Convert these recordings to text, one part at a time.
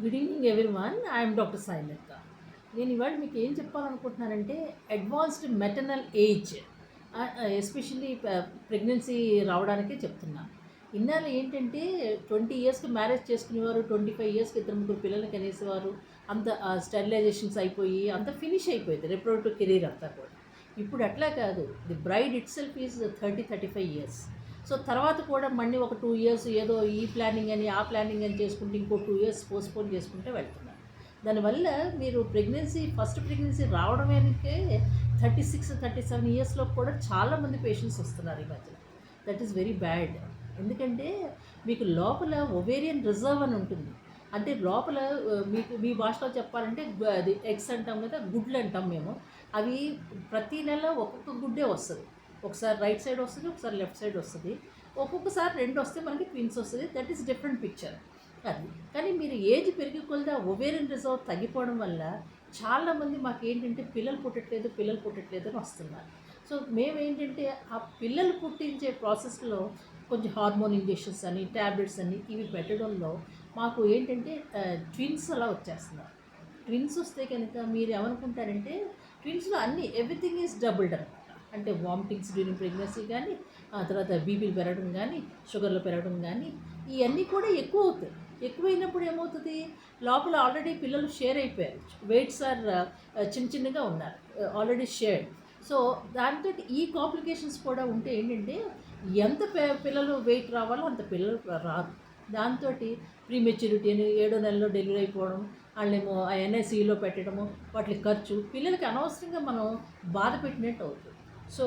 Good evening everyone. I'm doctor Sailatha. నేను ఇవాళ మీకు ఏం చెప్పాలనుకుంటున్నానంటే advanced maternal age, especially pregnancy రావడానికే చెప్తున్నాను. ఇన్నాళ్ళు ఏంటంటే 20 ఇయర్స్కి మ్యారేజ్ చేసుకునేవారు, 25 ఇయర్స్కి ఇద్దరు ముగ్గురు పిల్లల్ని కనేసేవారు. అంత స్టెరిలైజేషన్స్ అయిపోయి అంత ఫినిష్ అయిపోయింది రిప్రొడక్టివ్ కెరీర్ అంతా కూడా. ఇప్పుడు అట్లా కాదు. The bride it self is 30-35 years. So తర్వాత కూడా మళ్ళీ ఒక 2 ఇయర్స్ ఏదో ఈ ప్లానింగ్ అని ఆ ప్లానింగ్ అని చేసుకుంటే ఇంకో 2 ఇయర్స్ పోస్ట్పోన్ చేసుకుంటే వెళ్తున్నారు. దానివల్ల మీరు ఫస్ట్ ప్రెగ్నెన్సీ రావడమేకే 36-37 ఇయర్స్లో కూడా చాలామంది పేషెంట్స్ వస్తున్నారు ఈ మధ్యన. That is very bad. ఎందుకంటే మీకు లోపల ఒవేరియన్ రిజర్వ్ అని ఉంటుంది. అంటే లోపల మీకు మీ భాషలో చెప్పాలంటే అది ఎగ్స్ అంటాం కదా, గుడ్లు అంటాం మేము. అవి ప్రతీ నెల ఒక్కొక్క గుడ్డే వస్తుంది. ఒకసారి రైట్ సైడ్ వస్తుంది, ఒకసారి లెఫ్ట్ సైడ్ వస్తుంది, ఒక్కొక్కసారి 2 వస్తే మనకి ట్విన్స్ వస్తుంది. దట్ ఈస్ డిఫరెంట్ పిక్చర్ అది. కానీ మీరు ఏజ్ పెరిగి కొలదా ఒవేరియన్ రిజర్వ్ తగ్గిపోవడం వల్ల చాలామంది మాకు ఏంటంటే పిల్లలు పుట్టట్లేదు అని వస్తున్నారు. సో మేమేంటంటే ఆ పిల్లలు పుట్టించే ప్రాసెస్లో కొంచెం హార్మోన్ ఇంజెక్షన్స్ అని, ట్యాబ్లెట్స్ అని ఇవి పెట్టడంలో మాకు ఏంటంటే ట్విన్స్ అలా వచ్చేస్తున్నారు. ట్విన్స్ వస్తే కనుక మీరు ఏమనుకుంటారంటే ట్విన్స్లో అన్నీ ఎవ్రీథింగ్ ఈజ్ డబుల్డ్ అనమాట. అంటే వామిటింగ్స్ డ్యూరింగ్ ప్రెగ్నెన్సీ కానీ, ఆ తర్వాత బీపీలు పెరగడం కానీ, షుగర్లు పెరగడం కానీ, ఇవన్నీ కూడా ఎక్కువ అవుతాయి. ఎక్కువైనప్పుడు ఏమవుతుంది, లోపల ఆల్రెడీ పిల్లలు షేర్ అయిపోయారు, వెయిట్స్ ఆర్ చిన్నగా ఉన్నారు, ఆల్రెడీ షేర్డ్. సో దాంతో ఈ కాంప్లికేషన్స్ కూడా ఉంటే ఏంటంటే ఎంత పిల్లలు వెయిట్ రావాలో అంత పిల్లలు రాదు. దాంతో ప్రీమెచ్యూరిటీ అని 7వ నెలలో డెలివరీ అయిపోవడం, వాళ్ళేమో ఎన్ఐసీలో పెట్టడము, వాటికి ఖర్చు, పిల్లలకి అనవసరంగా మనం బాధ పెట్టినట్టు అవుతుంది. సో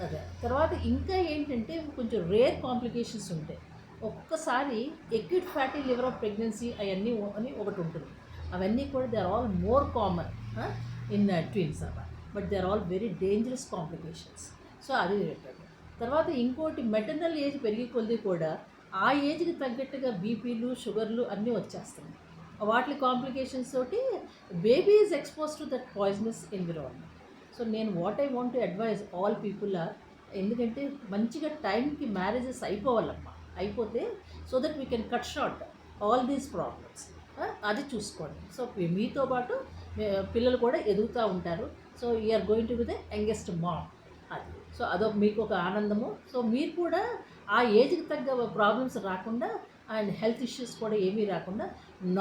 అదే తర్వాత ఇంకా ఏంటంటే కొంచెం రేర్ కాంప్లికేషన్స్ ఉంటాయి. ఒక్కసారి acute fatty liver of pregnancy అవన్నీ అని ఒకటి ఉంటుంది. అవన్నీ కూడా they are all more common in twins అన్నమాట. But they are all very dangerous complications. So అది చెప్పాడు. తర్వాత ఇంకోటి మెటర్నల్ ఏజ్ పెరిగి కొద్ది కూడా ఆ ఏజ్కి తగ్గట్టుగా బీపీలు, షుగర్లు అన్నీ వచ్చేస్తున్నాయి. వాటి కాంప్లికేషన్స్ తోటి baby is expose to that poisonous environment. So నేను what I want to advise all people are, ఎందుకంటే మంచిగా టైంకి మ్యారేజెస్ అయిపోవాలమ్మా, అయిపోతే so that we can cut short all these problems. అది చూసుకోండి. సో మీతో పాటు పిల్లలు కూడా ఎదుగుతూ ఉంటారు. So you're going to be the youngest mom. అది సో అదొక మీకు ఒక ఆనందము. సో మీరు కూడా ఆ ఏజ్కి తగ్గ ప్రాబ్లమ్స్ రాకుండా అండ్ హెల్త్ ఇష్యూస్ కూడా ఏమీ రాకుండా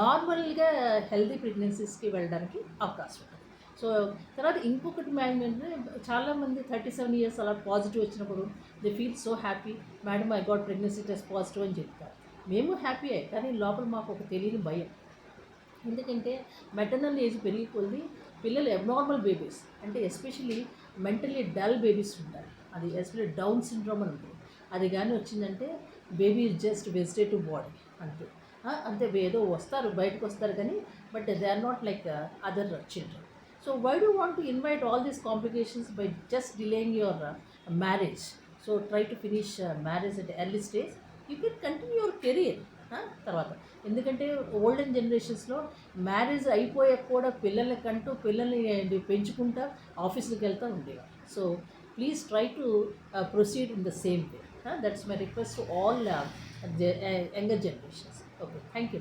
నార్మల్గా హెల్తీ ప్రెగ్నెన్సీస్కి వెళ్ళడానికి అవకాశం ఉంటుంది. సో తర్వాత ఇంకొకటి ఏంటంటే చాలామంది 37 ఇయర్స్ అలా పాజిటివ్ వచ్చినప్పుడు they feel so happy, madam I got pregnancy test positive అని చెప్తారు. మేము హ్యాపీయే, కానీ లోపల మాకు ఒక తెలియని భయం. ఎందుకంటే మెటర్నల్ ఏజ్ పెరిగి కొద్ది పిల్లలు అబ్నార్మల్ బేబీస్, అంటే ఎస్పెషల్లీ మెంటలీ డల్ బేబీస్ ఉంటారు. అది ఎస్పెషల్లీ డౌన్ సిండ్రోమ్ అని ఉంటుంది. అది కానీ వచ్చిందంటే baby is just vegetative body అంతే. అంతే ఏదో వస్తారు, బయటకు వస్తారు కానీ but they are not like other children. So why do you want to invite all these complications by just delaying your marriage? So try to finish marriage at early stage. You can continue your career. తర్వాత ఎందుకంటే olden జనరేషన్స్లో marriage అయిపోయాక కూడా పిల్లల్ని పెంచుకుంటా ఆఫీస్కి వెళ్తూ ఉండేవారు. So please try to proceed in the same way. That's my request to all younger generations. Okay, thank you.